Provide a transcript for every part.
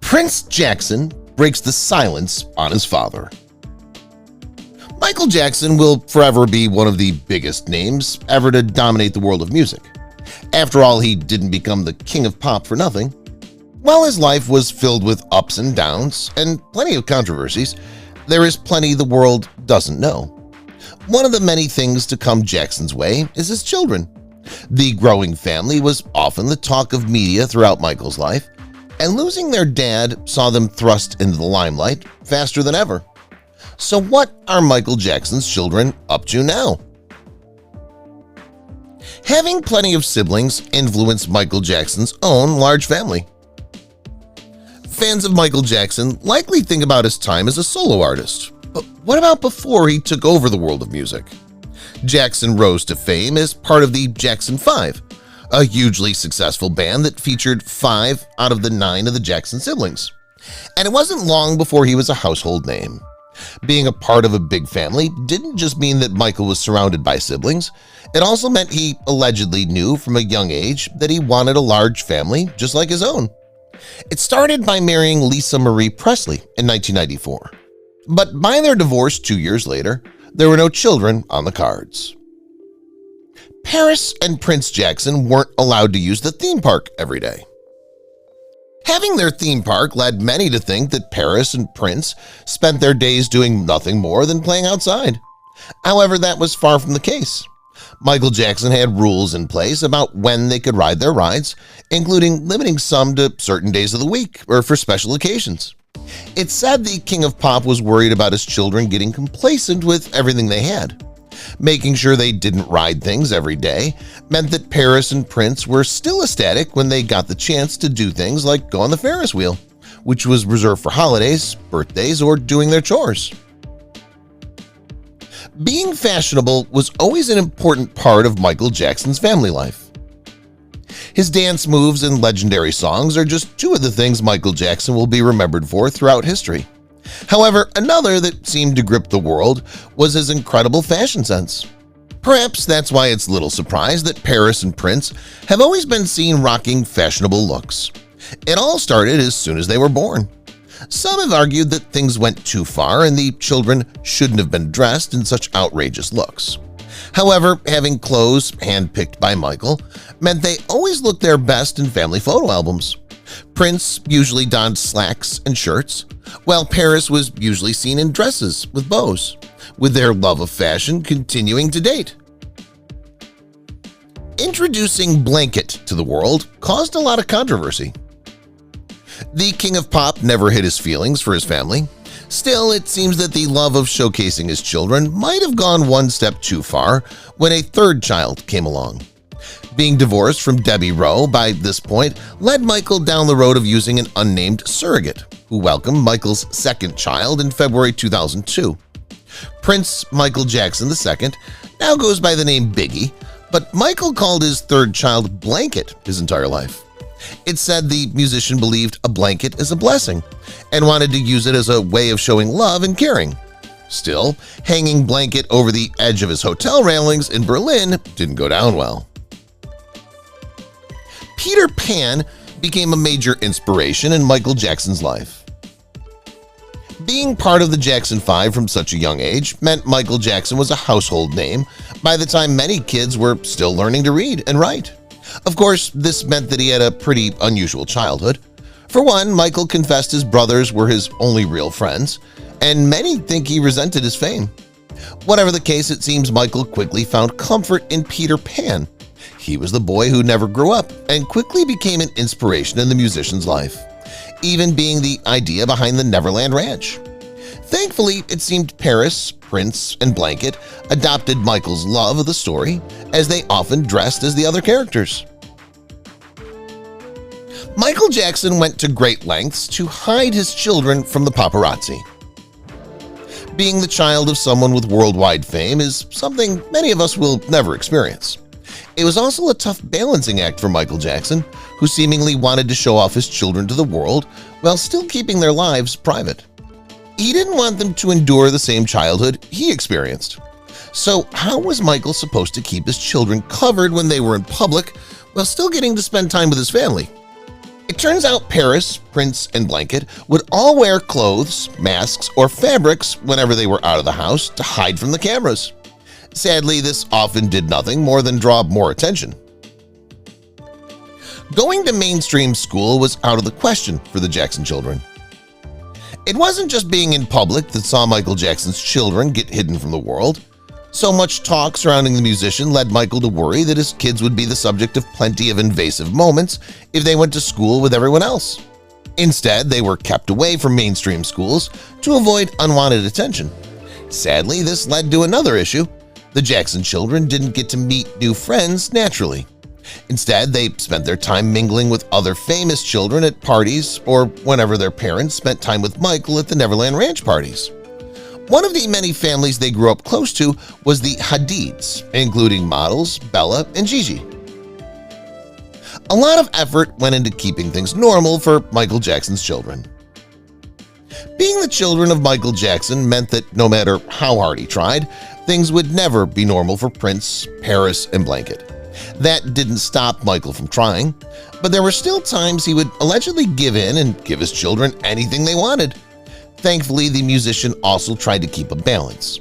Prince Jackson breaks the silence on his father. Michael Jackson will forever be one of the biggest names ever to dominate the world of music. After all, he didn't become the king of pop for nothing. While his life was filled with ups and downs and plenty of controversies, there is plenty the world doesn't know. One of the many things to come Jackson's way is his children. The growing family was often the talk of media throughout Michael's life, and losing their dad saw them thrust into the limelight faster than ever. So what are Michael Jackson's children up to now? Having plenty of siblings influenced Michael Jackson's own large family. Fans of Michael Jackson likely think about his time as a solo artist, but what about before he took over the world of music? Jackson rose to fame as part of the Jackson 5, a hugely successful band that featured 5 out of the 9 of the Jackson siblings. And it wasn't long before he was a household name. Being a part of a big family didn't just mean that Michael was surrounded by siblings, it also meant he allegedly knew from a young age that he wanted a large family just like his own. It started by marrying Lisa Marie Presley in 1994. But by their divorce 2 years later, there were no children on the cards. Paris and Prince Jackson weren't allowed to use the theme park every day. Having their theme park led many to think that Paris and Prince spent their days doing nothing more than playing outside. However, that was far from the case. Michael Jackson had rules in place about when they could ride their rides, including limiting some to certain days of the week or for special occasions. It's said the King of Pop was worried about his children getting complacent with everything they had. Making sure they didn't ride things every day meant that Paris and Prince were still ecstatic when they got the chance to do things like go on the Ferris wheel, which was reserved for holidays, birthdays, or doing their chores. Being fashionable was always an important part of Michael Jackson's family life. His dance moves and legendary songs are just 2 of the things Michael Jackson will be remembered for throughout history. However, another that seemed to grip the world was his incredible fashion sense. Perhaps that's why it's little surprise that Paris and Prince have always been seen rocking fashionable looks. It all started as soon as they were born. Some have argued that things went too far and the children shouldn't have been dressed in such outrageous looks. However, having clothes handpicked by Michael meant they always looked their best in family photo albums. Prince usually donned slacks and shirts, while Paris was usually seen in dresses with bows, with their love of fashion continuing to date. Introducing Blanket to the world caused a lot of controversy. The King of Pop never hid his feelings for his family. Still, it seems that the love of showcasing his children might have gone one step too far when a 3rd child came along. Being divorced from Debbie Rowe by this point led Michael down the road of using an unnamed surrogate, who welcomed Michael's 2nd child in February 2002. Prince Michael Jackson II now goes by the name Biggie, but Michael called his 3rd child Blanket his entire life. It's said the musician believed a blanket is a blessing and wanted to use it as a way of showing love and caring. Still, hanging Blanket over the edge of his hotel railings in Berlin didn't go down well. Peter Pan became a major inspiration in Michael Jackson's life. Being part of the Jackson 5 from such a young age meant Michael Jackson was a household name by the time many kids were still learning to read and write. Of course, this meant that he had a pretty unusual childhood. For one, Michael confessed his brothers were his only real friends, and many think he resented his fame. Whatever the case, it seems Michael quickly found comfort in Peter Pan. He was the boy who never grew up and quickly became an inspiration in the musician's life, even being the idea behind the Neverland Ranch. Thankfully, it seemed Paris, Prince, and Blanket adopted Michael's love of the story, as they often dressed as the other characters. Michael Jackson went to great lengths to hide his children from the paparazzi. Being the child of someone with worldwide fame is something many of us will never experience. It was also a tough balancing act for Michael Jackson, who seemingly wanted to show off his children to the world while still keeping their lives private. He didn't want them to endure the same childhood he experienced. So how was Michael supposed to keep his children covered when they were in public while still getting to spend time with his family? It turns out Paris, Prince, and Blanket would all wear clothes, masks, or fabrics whenever they were out of the house to hide from the cameras. Sadly, this often did nothing more than draw more attention. Going to mainstream school was out of the question for the Jackson children. It wasn't just being in public that saw Michael Jackson's children get hidden from the world. So much talk surrounding the musician led Michael to worry that his kids would be the subject of plenty of invasive moments if they went to school with everyone else. Instead, they were kept away from mainstream schools to avoid unwanted attention. Sadly, this led to another issue. The Jackson children didn't get to meet new friends naturally. Instead, they spent their time mingling with other famous children at parties or whenever their parents spent time with Michael at the Neverland Ranch parties. One of the many families they grew up close to was the Hadids, including models Bella and Gigi. A lot of effort went into keeping things normal for Michael Jackson's children. Being the children of Michael Jackson meant that no matter how hard he tried, things would never be normal for Prince, Paris, and Blanket. That didn't stop Michael from trying, but there were still times he would allegedly give in and give his children anything they wanted. Thankfully, the musician also tried to keep a balance.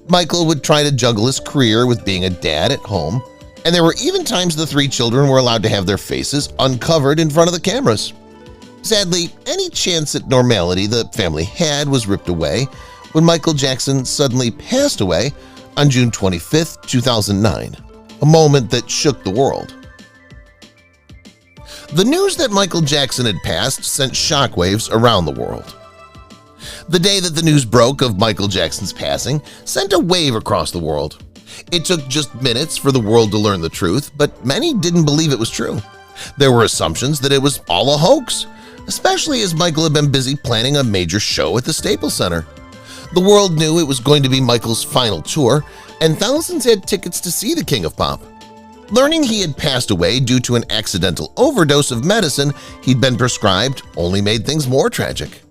Michael would try to juggle his career with being a dad at home, and there were even times the three children were allowed to have their faces uncovered in front of the cameras. Sadly, any chance at normality the family had was ripped away when Michael Jackson suddenly passed away on June 25, 2009. A moment that shook the world. The news that Michael Jackson had passed sent shockwaves around the world. The day that the news broke of Michael Jackson's passing sent a wave across the world. It took just minutes for the world to learn the truth, but many didn't believe it was true. There were assumptions that it was all a hoax, especially as Michael had been busy planning a major show at the Staples Center. The world knew it was going to be Michael's final tour, and thousands had tickets to see the King of Pop. Learning he had passed away due to an accidental overdose of medicine he'd been prescribed only made things more tragic.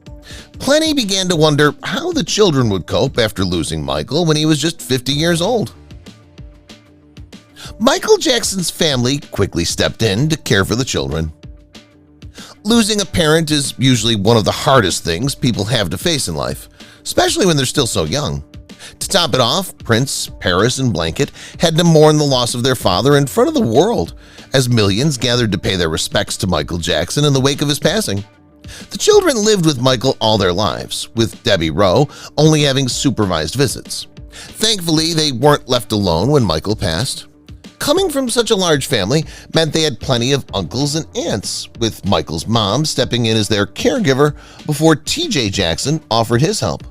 Plenty began to wonder how the children would cope after losing Michael when he was just 50 years old. Michael Jackson's family quickly stepped in to care for the children. Losing a parent is usually one of the hardest things people have to face in life, especially when they're still so young. To top it off, Prince, Paris, and Blanket had to mourn the loss of their father in front of the world as millions gathered to pay their respects to Michael Jackson in the wake of his passing. The children lived with Michael all their lives, with Debbie Rowe only having supervised visits. Thankfully, they weren't left alone when Michael passed. Coming from such a large family meant they had plenty of uncles and aunts, with Michael's mom stepping in as their caregiver before TJ Jackson offered his help.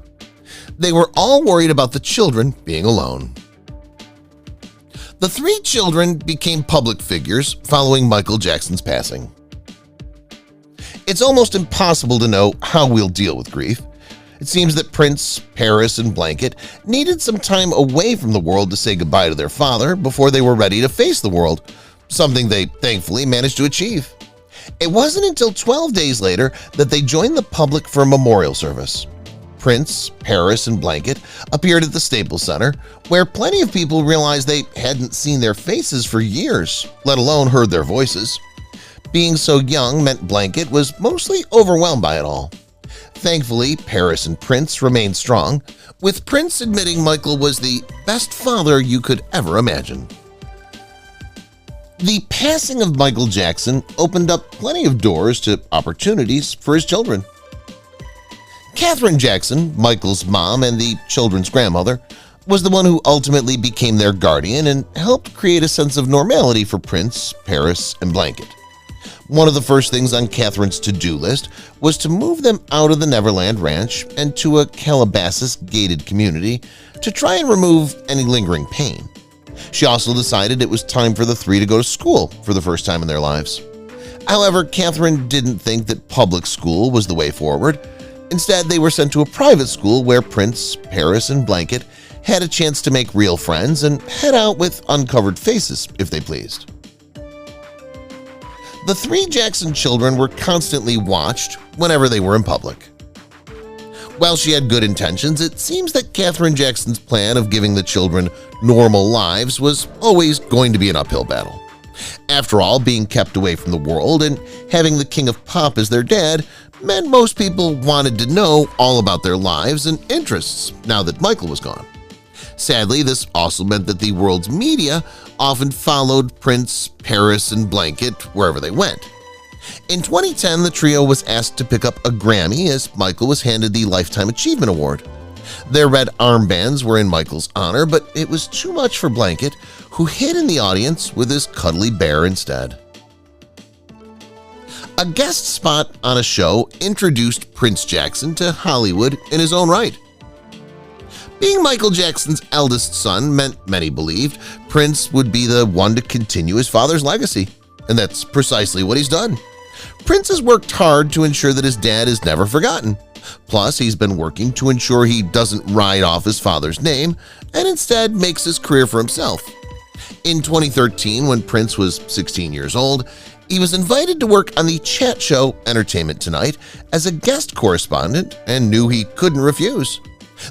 They were all worried about the children being alone. The three children became public figures following Michael Jackson's passing. It's almost impossible to know how we'll deal with grief. It seems that Prince, Paris, and Blanket needed some time away from the world to say goodbye to their father before they were ready to face the world, something they thankfully managed to achieve. It wasn't until 12 days later that they joined the public for a memorial service. Prince, Paris, and Blanket appeared at the Staples Center, where plenty of people realized they hadn't seen their faces for years, let alone heard their voices. Being so young meant Blanket was mostly overwhelmed by it all. Thankfully, Paris and Prince remained strong, with Prince admitting Michael was the best father you could ever imagine. The passing of Michael Jackson opened up plenty of doors to opportunities for his children. Catherine Jackson, Michael's mom and the children's grandmother, was the one who ultimately became their guardian and helped create a sense of normality for Prince, Paris, and Blanket. One of the first things on Catherine's to-do list was to move them out of the Neverland Ranch and to a Calabasas gated community to try and remove any lingering pain. She also decided it was time for the three to go to school for the first time in their lives. However, Catherine didn't think that public school was the way forward. Instead, they were sent to a private school where Prince, Paris, and Blanket had a chance to make real friends and head out with uncovered faces if they pleased. The three Jackson children were constantly watched whenever they were in public. While she had good intentions, it seems that Catherine Jackson's plan of giving the children normal lives was always going to be an uphill battle. After all, being kept away from the world and having the king of pop as their dad meant most people wanted to know all about their lives and interests now that Michael was gone. Sadly, this also meant that the world's media often followed Prince, Paris, and Blanket wherever they went. In 2010, the trio was asked to pick up a Grammy as Michael was handed the Lifetime Achievement Award. Their red armbands were in Michael's honor, but it was too much for Blanket, who hid in the audience with his cuddly bear instead. A guest spot on a show introduced Prince Jackson to Hollywood in his own right. Being Michael Jackson's eldest son meant many believed Prince would be the one to continue his father's legacy, and that's precisely what he's done. Prince has worked hard to ensure that his dad is never forgotten. Plus, he's been working to ensure he doesn't write off his father's name and instead makes his career for himself. In 2013, when Prince was 16 years old, he was invited to work on the chat show Entertainment Tonight as a guest correspondent and knew he couldn't refuse.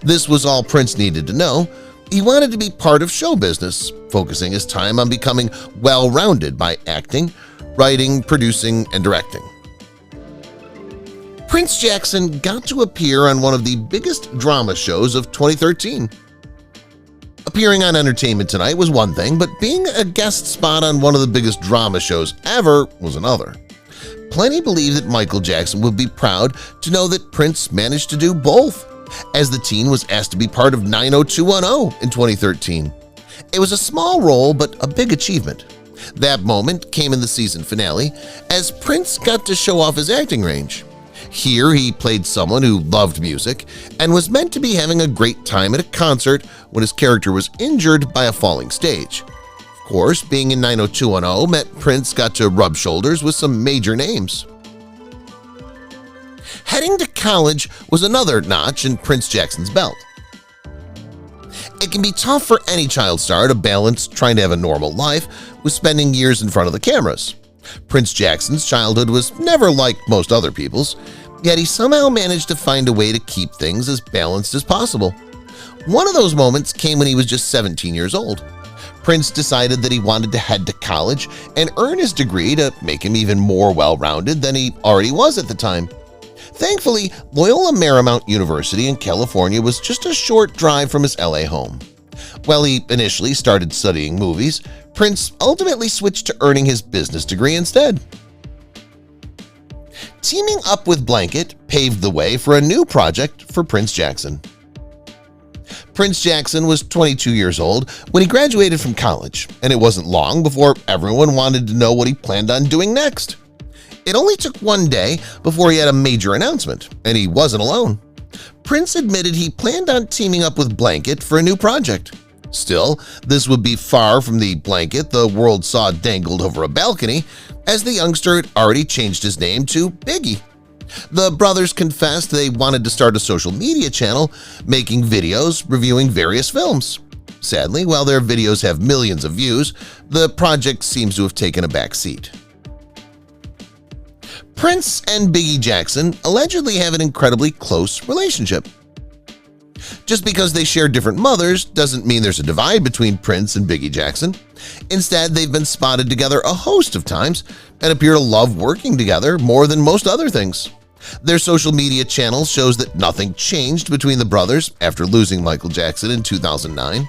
This was all Prince needed to know. He wanted to be part of show business, focusing his time on becoming well-rounded by acting, writing, producing, and directing. Prince Jackson got to appear on one of the biggest drama shows of 2013. Appearing on Entertainment Tonight was one thing, but being a guest spot on one of the biggest drama shows ever was another. Plenty believe that Michael Jackson would be proud to know that Prince managed to do both, as the teen was asked to be part of 90210 in 2013. It was a small role, but a big achievement. That moment came in the season finale, as Prince got to show off his acting range. Here he played someone who loved music and was meant to be having a great time at a concert when his character was injured by a falling stage. Of course, being in 90210 meant Prince got to rub shoulders with some major names. Heading to college was another notch in Prince Jackson's belt. It can be tough for any child star to balance trying to have a normal life with spending years in front of the cameras. Prince Jackson's childhood was never like most other people's, yet he somehow managed to find a way to keep things as balanced as possible. One of those moments came when he was just 17 years old. Prince decided that he wanted to head to college and earn his degree to make him even more well-rounded than he already was at the time. Thankfully, Loyola Marymount University in California was just a short drive from his LA home. While he initially started studying movies, Prince ultimately switched to earning his business degree instead. Teaming up with Blanket paved the way for a new project for Prince Jackson. Prince Jackson was 22 years old when he graduated from college, and it wasn't long before everyone wanted to know what he planned on doing next. It only took one day before he had a major announcement, and he wasn't alone. Prince admitted he planned on teaming up with Blanket for a new project. Still, this would be far from the Blanket the world saw dangled over a balcony, as the youngster had already changed his name to Biggie. The brothers confessed they wanted to start a social media channel, making videos reviewing various films. Sadly, while their videos have millions of views, the project seems to have taken a back seat. Prince and Biggie Jackson allegedly have an incredibly close relationship. Just because they share different mothers doesn't mean there's a divide between Prince and Biggie Jackson. Instead, they've been spotted together a host of times and appear to love working together more than most other things. Their social media channel shows that nothing changed between the brothers after losing Michael Jackson in 2009.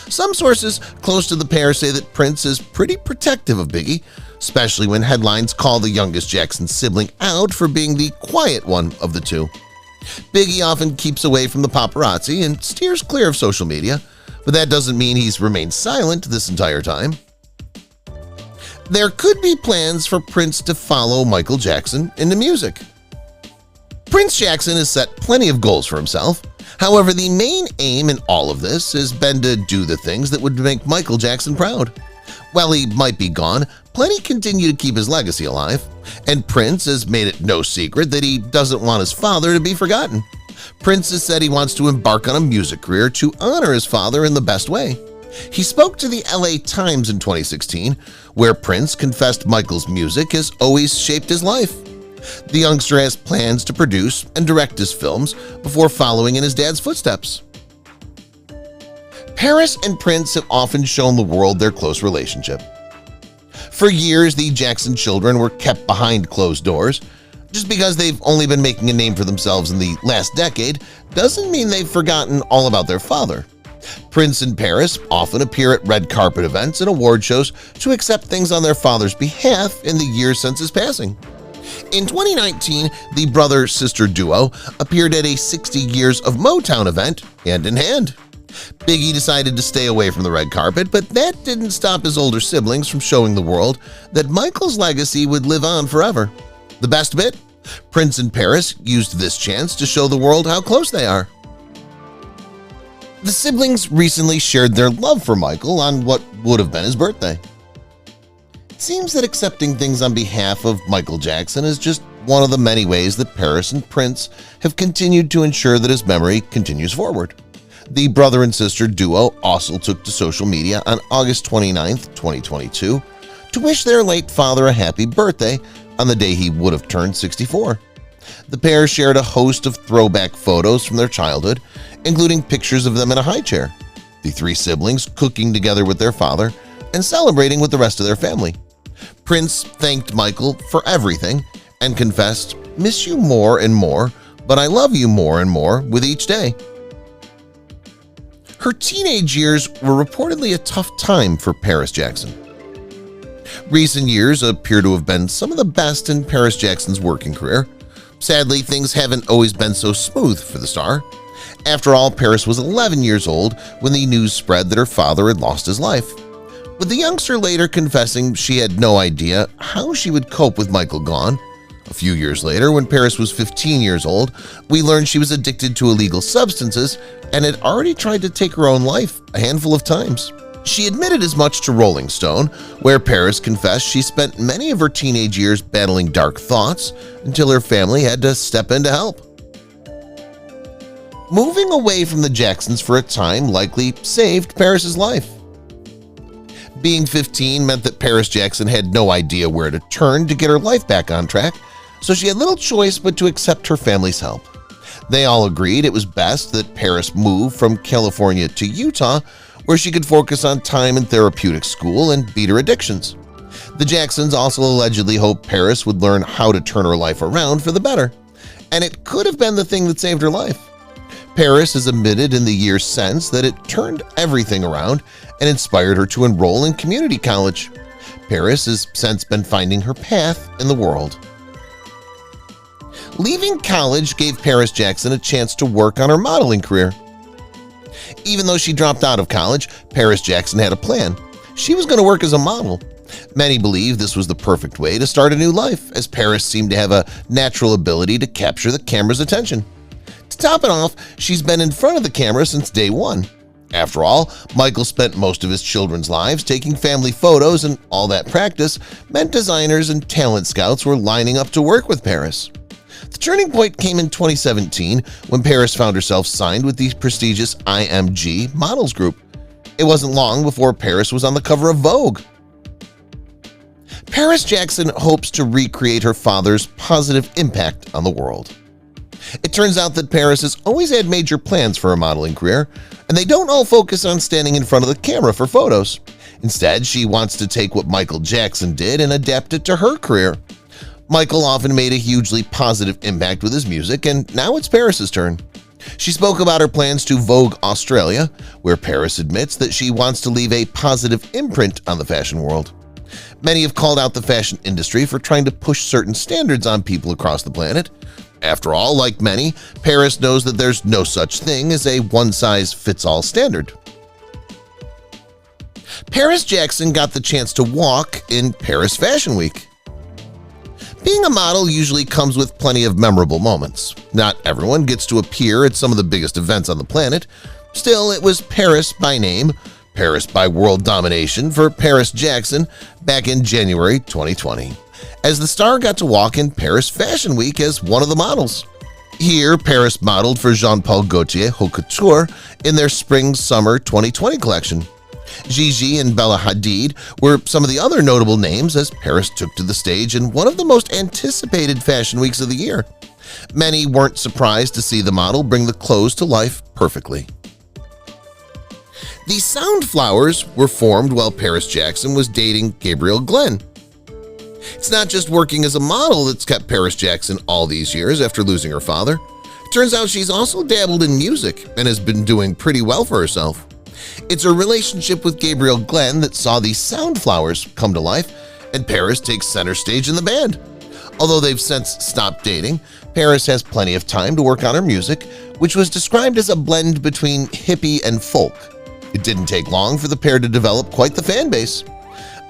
Some sources close to the pair say that Prince is pretty protective of Biggie, especially when headlines call the youngest Jackson sibling out for being the quiet one of the two. Biggie often keeps away from the paparazzi and steers clear of social media, but that doesn't mean he's remained silent this entire time. There could be plans for Prince to follow Michael Jackson into music. Prince Jackson has set plenty of goals for himself. However, the main aim in all of this has been to do the things that would make Michael Jackson proud. While he might be gone, plenty continue to keep his legacy alive, and Prince has made it no secret that he doesn't want his father to be forgotten. Prince has said he wants to embark on a music career to honor his father in the best way. He spoke to the LA Times in 2016, where Prince confessed Michael's music has always shaped his life. The youngster has plans to produce and direct his films before following in his dad's footsteps. Paris and Prince have often shown the world their close relationship. For years, the Jackson children were kept behind closed doors. Just because they've only been making a name for themselves in the last decade doesn't mean they've forgotten all about their father. Prince and Paris often appear at red carpet events and award shows to accept things on their father's behalf in the years since his passing. In 2019, the brother-sister duo appeared at a 60 Years of Motown event hand in hand. Biggie decided to stay away from the red carpet, but that didn't stop his older siblings from showing the world that Michael's legacy would live on forever. The best bit? Prince and Paris used this chance to show the world how close they are. The siblings recently shared their love for Michael on what would have been his birthday. It seems that accepting things on behalf of Michael Jackson is just one of the many ways that Paris and Prince have continued to ensure that his memory continues forward. The brother and sister duo also took to social media on August 29, 2022 to wish their late father a happy birthday on the day he would have turned 64. The pair shared a host of throwback photos from their childhood, including pictures of them in a high chair, the three siblings cooking together with their father and celebrating with the rest of their family. Prince thanked Michael for everything and confessed, "Miss you more and more, but I love you more and more with each day." Her teenage years were reportedly a tough time for Paris Jackson. Recent years appear to have been some of the best in Paris Jackson's working career. Sadly, things haven't always been so smooth for the star. After all, Paris was 11 years old when the news spread that her father had lost his life, with the youngster later confessing she had no idea how she would cope with Michael gone. A few years later, when Paris was 15 years old, we learned she was addicted to illegal substances and had already tried to take her own life a handful of times. She admitted as much to Rolling Stone, where Paris confessed she spent many of her teenage years battling dark thoughts until her family had to step in to help. Moving away from the Jacksons for a time likely saved Paris's life. Being 15 meant that Paris Jackson had no idea where to turn to get her life back on track, so she had little choice but to accept her family's help. They all agreed it was best that Paris move from California to Utah, where she could focus on time in therapeutic school and beat her addictions. The Jacksons also allegedly hoped Paris would learn how to turn her life around for the better, and it could have been the thing that saved her life. Paris has admitted in the years since that it turned everything around and inspired her to enroll in community college. Paris has since been finding her path in the world. Leaving college gave Paris Jackson a chance to work on her modeling career. Even though she dropped out of college, Paris Jackson had a plan. She was going to work as a model. Many believe this was the perfect way to start a new life, as Paris seemed to have a natural ability to capture the camera's attention. To top it off, she's been in front of the camera since day one. After all, Michael spent most of his children's lives taking family photos, and all that practice meant designers and talent scouts were lining up to work with Paris. The turning point came in 2017 when Paris found herself signed with the prestigious IMG Models Group. It wasn't long before Paris was on the cover of Vogue. Paris Jackson hopes to recreate her father's positive impact on the world. It turns out that Paris has always had major plans for her modeling career, and they don't all focus on standing in front of the camera for photos. Instead, she wants to take what Michael Jackson did and adapt it to her career. Michael often made a hugely positive impact with his music, and now it's Paris's turn. She spoke about her plans to Vogue Australia, where Paris admits that she wants to leave a positive imprint on the fashion world. Many have called out the fashion industry for trying to push certain standards on people across the planet. After all, like many, Paris knows that there's no such thing as a one-size-fits-all standard. Paris Jackson got the chance to walk in Paris Fashion Week. Being a model usually comes with plenty of memorable moments. Not everyone gets to appear at some of the biggest events on the planet. Still, it was Paris by name, Paris by world domination for Paris Jackson back in January 2020, as the star got to walk in Paris Fashion Week as one of the models. Here, Paris modeled for Jean-Paul Gaultier Haute Couture in their Spring-Summer 2020 collection. Gigi and Bella Hadid were some of the other notable names as Paris took to the stage in one of the most anticipated fashion weeks of the year. Many weren't surprised to see the model bring the clothes to life perfectly. The Sound Flowers were formed while Paris Jackson was dating Gabriel Glenn. It's not just working as a model that's kept Paris Jackson all these years after losing her father. It turns out she's also dabbled in music and has been doing pretty well for herself. It's her relationship with Gabriel Glenn that saw the Sound Flowers come to life, and Paris takes center stage in the band. Although they've since stopped dating, Paris has plenty of time to work on her music, which was described as a blend between hippie and folk. It didn't take long for the pair to develop quite the fan base.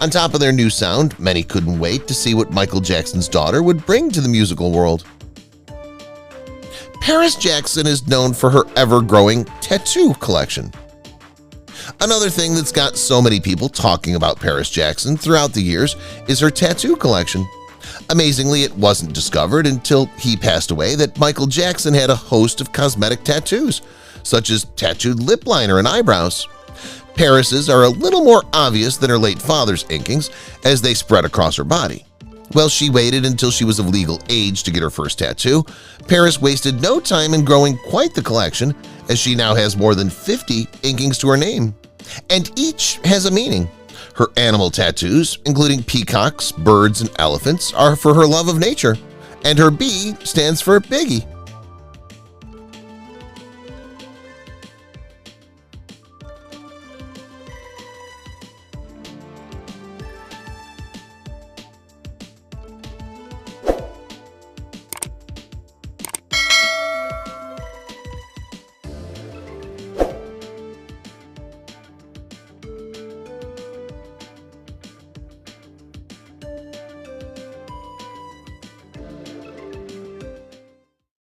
On top of their new sound, many couldn't wait to see what Michael Jackson's daughter would bring to the musical world. Paris Jackson is known for her ever-growing tattoo collection. Another thing that's got so many people talking about Paris Jackson throughout the years is her tattoo collection. Amazingly, it wasn't discovered until he passed away that Michael Jackson had a host of cosmetic tattoos, such as tattooed lip liner and eyebrows. Paris's are a little more obvious than her late father's inkings as they spread across her body. While she waited until she was of legal age to get her first tattoo, Paris wasted no time in growing quite the collection, as she now has more than 50 inkings to her name. And each has a meaning. Her animal tattoos, including peacocks, birds, and elephants, are for her love of nature, and her B stands for Biggie.